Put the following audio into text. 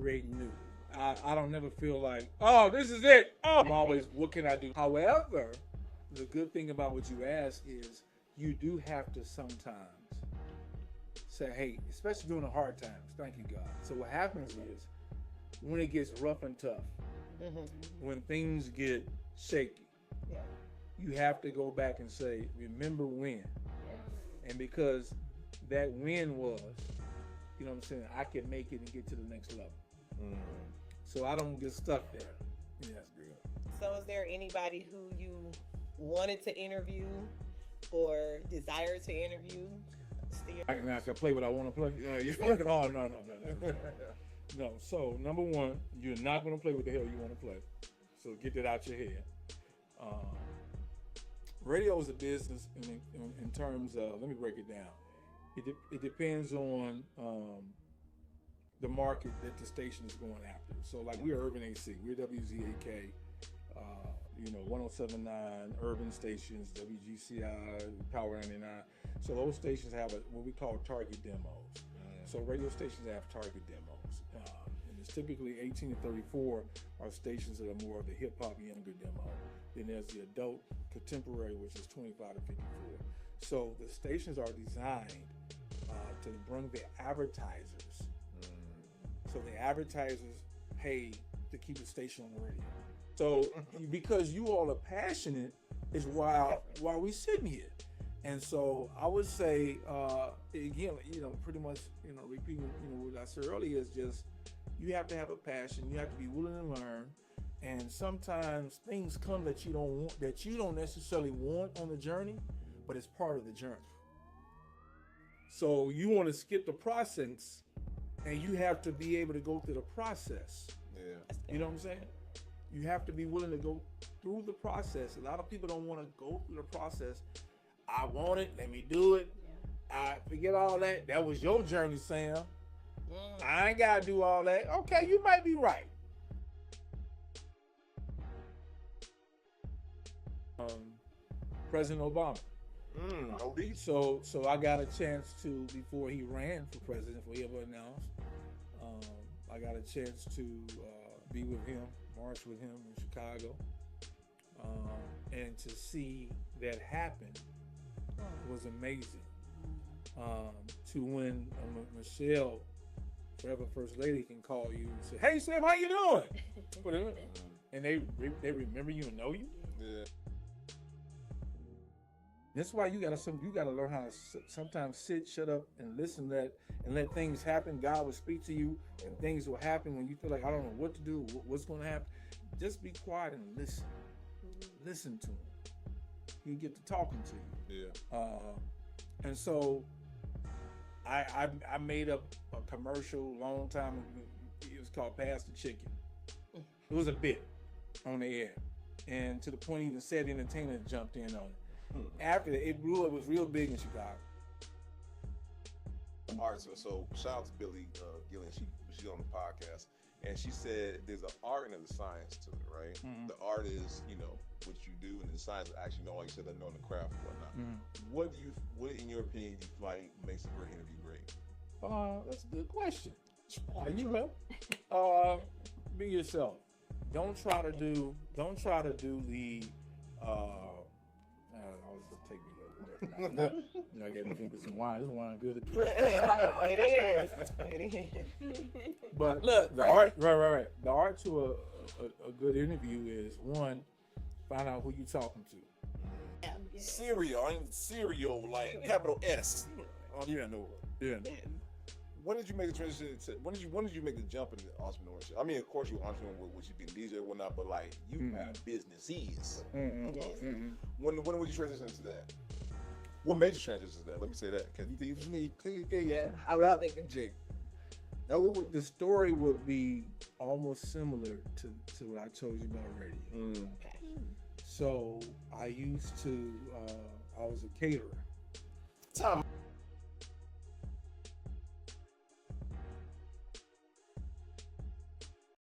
creating new. I don't never feel like, oh, this is it. Oh, I'm always, what can I do? However, the good thing about what you ask is you do have to sometimes say, hey, especially during the hard times, thank you, God. So what happens is when it gets rough and tough, when things get shaky, you have to go back and say, remember when. And because that win was, you know what I'm saying, I can make it and get to the next level. So I don't get stuck there. Yeah, that's good. So is there anybody who you wanted to interview or desire to interview? I can play what I want to play. Oh, no. No, so number one, you're not going to play what the hell you want to play. So get that out your head. Radio is a business in terms of, let me break it down. It depends on the market that the station is going after. So like we're Urban AC, we're WZAK, 1079 urban stations, WGCI, Power 99. So those stations have what we call target demos. So radio stations have target demos. And it's typically 18 to 34 are stations that are more of the hip hop younger demo. Then there's the adult contemporary, which is 25 to 54. So the stations are designed to bring the advertisers. So the advertisers pay to keep the station on the radio. So because you all are passionate is why we sitting here. And so I would say, again, pretty much, repeating, what I said earlier is just, you have to have a passion. You have to be willing to learn. And sometimes things come that you don't necessarily want on the journey, but it's part of the journey. So you want to skip the process, and you have to be able to go through the process. Yeah. You know what I'm saying? You have to be willing to go through the process. A lot of people don't want to go through the process. I want it, let me do it. Yeah. I forget all that. That was your journey, Sam. Yeah. I ain't got to do all that. Okay, you might be right. President Obama. So I got a chance to, before he ran for president, before he ever announced, I got a chance to be with him, march with him in Chicago, and to see that happen was amazing. To when Michelle, forever First Lady, can call you and say, "Hey Sam, how you doing?" And they remember you and know you. Yeah. That's why you gotta learn how to sometimes sit, shut up, and listen and let things happen. God will speak to you, and things will happen when you feel like I don't know what to do, what's going to happen. Just be quiet and listen. Listen to him. He'll get to talking to you. Yeah. And so I made up a commercial a long time ago. It was called Pass the Chicken. It was a bit on the air, and to the point even Said Entertainer jumped in on it. After that, it blew up. It was real big in Chicago. All right, so shout out to Billy Gillen. She's on the podcast, and she said there's an art and a science to it, right? Mm-hmm. The art is, what you do, and the science is actually like you said, knowing the craft and whatnot. Mm-hmm. What in your opinion do you like makes a great interview great? That's a good question. Be yourself. Don't try to do the. I got to think of some wine. This wine good. It is. But look, the art, right. The art to a good interview is, one, find out who you talking to. Cereal, like capital S. Oh, you don't know. Yeah. When did you make the transition when did you make the jump into entrepreneurship? I mean, of course you were entrepreneur with you being DJ and whatnot, but like you have businesses. Mm-hmm. Yes. Mm-hmm. When would you transition into that? What major transition is that? Let me say that. Because you think yeah, I was thinking, Jake. The story would be almost similar to what I told you about radio. Mm. So I was a caterer. Tom.